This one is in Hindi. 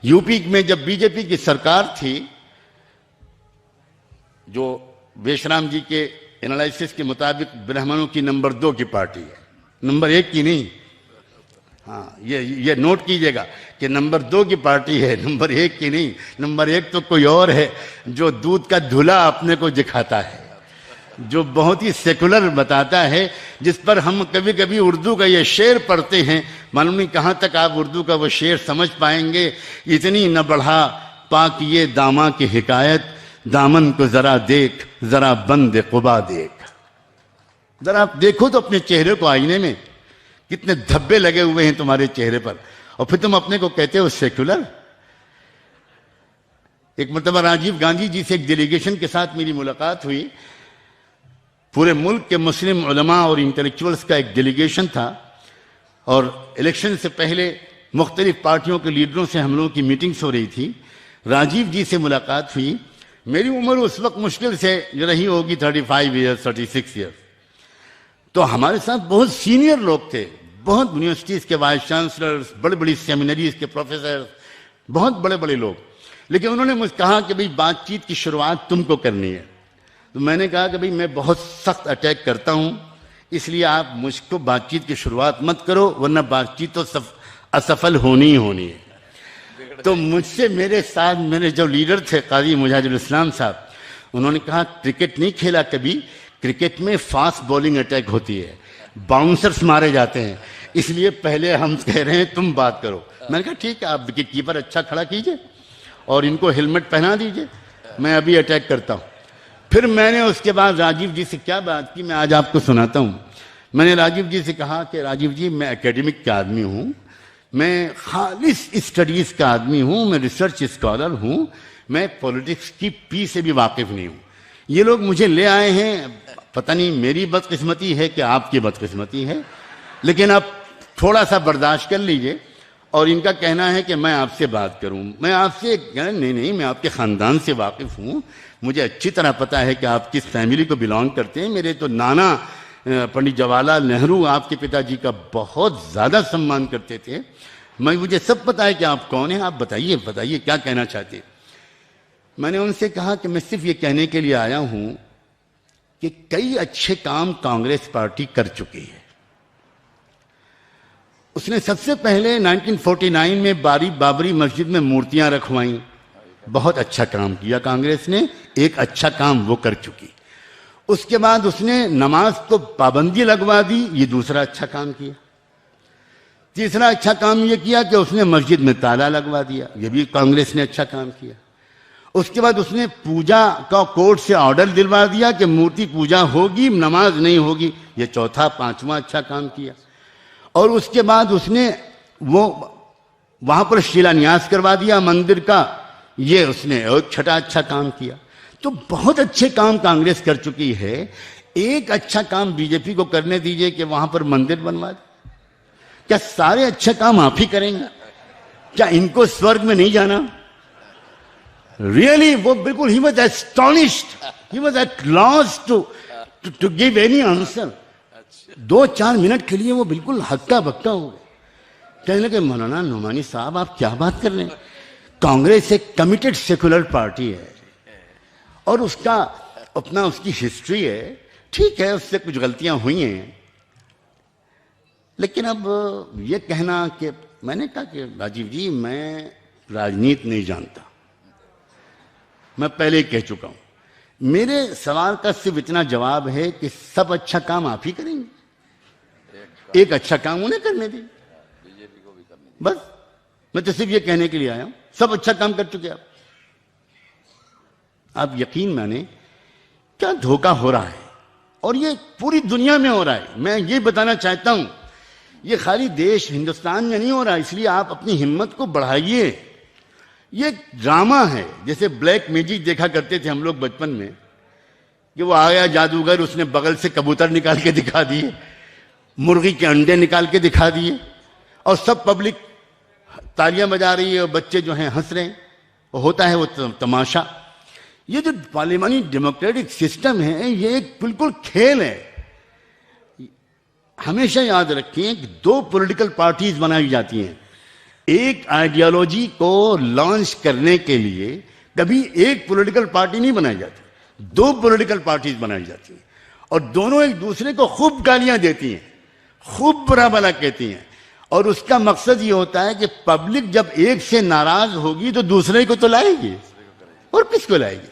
यूपी में जब बीजेपी की सरकार थी, जो बेशराम जी के एनालिसिस के मुताबिक ब्राह्मणों की नंबर 2 की पार्टी है, नंबर 1 की नहीं। हाँ, ये नोट कीजिएगा कि नंबर 2 की पार्टी है, नंबर 1 की नहीं। नंबर 1 तो कोई और है जो दूध का धुला अपने को दिखाता है, जो बहुत ही सेकुलर बताता है, जिस पर हम कभी कभी उर्दू का ये शेर पढ़ते हैं, मालूम नहीं कहाँ तक आप उर्दू का वो शेर समझ पाएंगे। इतनी न बढ़ा पाक ये दामा की हिकायत, दामन को जरा देख, जरा बंद कुबा देख। जरा आप देखो तो अपने चेहरे को आईने में, कितने धब्बे लगे हुए हैं तुम्हारे चेहरे पर, और फिर तुम अपने को कहते हो सेकुलर। एक मरतबा राजीव गांधी जी से एक डेलीगेशन के साथ मेरी मुलाकात हुई। पूरे मुल्क के मुस्लिम उलमा और इंटेलेक्चुअल्स का एक डेलीगेशन था, और इलेक्शन से पहले मुख्तलिफ पार्टियों के लीडरों से हम लोगों की मीटिंग्स हो रही थी। राजीव जी से मुलाकात हुई। मेरी उम्र उस वक्त मुश्किल से रही होगी 35 ईयर्स 36 ईयर्स। तो हमारे साथ बहुत सीनियर लोग थे, बहुत यूनिवर्सिटीज के वाइस चांसलर्स, बड़ी बड़ी सेमिनरीज के प्रोफेसर, बहुत बड़े बड़े लोग। लेकिन उन्होंने मुझे कहा कि भाई बातचीत की शुरुआत तुमको करनी है। तो मैंने कहा कि भाई मैं बहुत सख्त अटैक करता हूं, इसलिए आप मुझको बातचीत की शुरुआत मत करो, वरना बातचीत तो असफल होनी ही होनी है। तो मुझसे मेरे साथ मेरे जो लीडर थे काजी मुजाहिदुल इस्लाम साहब, उन्होंने कहा क्रिकेट नहीं खेला कभी, क्रिकेट में फास्ट बॉलिंग अटैक होती है, बाउंसर्स मारे जाते हैं, इसलिए पहले हम कह रहे हैं तुम बात करो। मैंने कहा ठीक है, आप विकेट कीपर अच्छा खड़ा कीजिए और इनको हेलमेट पहना दीजिए, मैं अभी अटैक करता हूं। फिर मैंने उसके बाद राजीव जी से क्या बात की, मैं आज आपको सुनाता हूं। मैंने राजीव जी से कहा कि राजीव जी, मैं एकेडमिक का आदमी हूं, मैं खालिस स्टडीज का आदमी हूं, मैं रिसर्च स्कॉलर हूं, मैं पॉलिटिक्स की पी से भी वाकिफ नहीं हूं। ये लोग मुझे ले आए हैं, पता नहीं मेरी बदकिस्मती है कि आपकी बदकिस्मती है, लेकिन आप थोड़ा सा बर्दाश्त कर लीजिए। और इनका कहना है कि मैं आपसे बात करूं। मैं आपसे नहीं, मैं आपके खानदान से वाकिफ हूं, मुझे अच्छी तरह पता है कि आप किस फैमिली को बिलोंग करते हैं। मेरे तो नाना पंडित जवाहरलाल नेहरू आपके पिताजी का बहुत ज्यादा सम्मान करते थे। मुझे सब पता है कि आप कौन हैं, आप बताइए क्या कहना चाहते। मैंने उनसे कहा कि मैं सिर्फ ये कहने के लिए आया हूं कि कई अच्छे काम कांग्रेस पार्टी कर चुकी है। उसने सबसे पहले 1949 में बाबरी मस्जिद में मूर्तियां रखवाई, बहुत अच्छा काम किया कांग्रेस ने, एक अच्छा काम वो कर चुकी। उसके बाद उसने नमाज तो पाबंदी लगवा दी, ये दूसरा अच्छा काम किया। तीसरा अच्छा काम ये किया कि उसने मस्जिद में ताला लगवा दिया, ये भी कांग्रेस ने अच्छा काम किया। उसके बाद उसने पूजा का कोर्ट से ऑर्डर दिलवा दिया कि मूर्ति पूजा होगी, नमाज नहीं होगी, ये चौथा पांचवा अच्छा काम किया। और उसके बाद उसने वो वहां पर शिलान्यास करवा दिया मंदिर का, ये उसने एक छठा अच्छा काम किया। तो बहुत अच्छे काम कांग्रेस कर चुकी है। एक अच्छा काम बीजेपी को करने दीजिए कि वहां पर मंदिर बनवा दे। क्या सारे अच्छे काम आप ही करेंगे? क्या इनको स्वर्ग में नहीं जाना? रियली वो बिल्कुल ही was astonished, he was at loss to give any answer. 2-4 minute के लिए वो बिल्कुल हक्का बक्का हो गए। कहने लगे मौलाना नोमानी साहब आप क्या बात कर रहे हैं, कांग्रेस एक कमिटेड सेकुलर पार्टी है और उसका अपना उसकी हिस्ट्री है, ठीक है उससे कुछ गलतियां हुई हैं, लेकिन अब ये कहना कि मैंने कहा कि राजीव जी मैं राजनीति नहीं जानता, मैं पहले ही कह चुका हूं। मेरे सवाल का सिर्फ इतना जवाब है कि सब अच्छा काम आप ही करेंगे, एक अच्छा काम उन्हें करने दी, बस। मैं तो सिर्फ ये कहने के लिए आया हूं, सब अच्छा काम कर चुके आप यकीन माने क्या धोखा हो रहा है, और ये पूरी दुनिया में हो रहा है। मैं ये बताना चाहता हूं ये खाली देश हिंदुस्तान में नहीं हो रहा, इसलिए आप अपनी हिम्मत को बढ़ाइए। ये ड्रामा है, जैसे ब्लैक मैजिक देखा करते थे हम लोग बचपन में, कि वो आया जादूगर, उसने बगल से कबूतर निकाल के दिखा दिए, मुर्गी के अंडे निकाल के दिखा दिए, और सब पब्लिक तालियां बजा रही है और बच्चे जो हैं हंस रहे हैं। वो होता है वो तमाशा। ये जो पार्लियामानी डेमोक्रेटिक सिस्टम है ये एक बिल्कुल खेल है। हमेशा याद रखिए कि 2 पॉलिटिकल पार्टीज बनाई जाती हैं, एक आइडियोलॉजी को लॉन्च करने के लिए कभी एक पॉलिटिकल पार्टी नहीं बनाई जाती, दो पॉलिटिकल पार्टीज बनाई जाती हैं और दोनों एक दूसरे को खूब गालियां देती हैं, खूब बुरा भला कहती हैं और उसका मकसद ये होता है कि पब्लिक जब एक से नाराज होगी तो दूसरे को तो लाएगी और किसको लाएगी।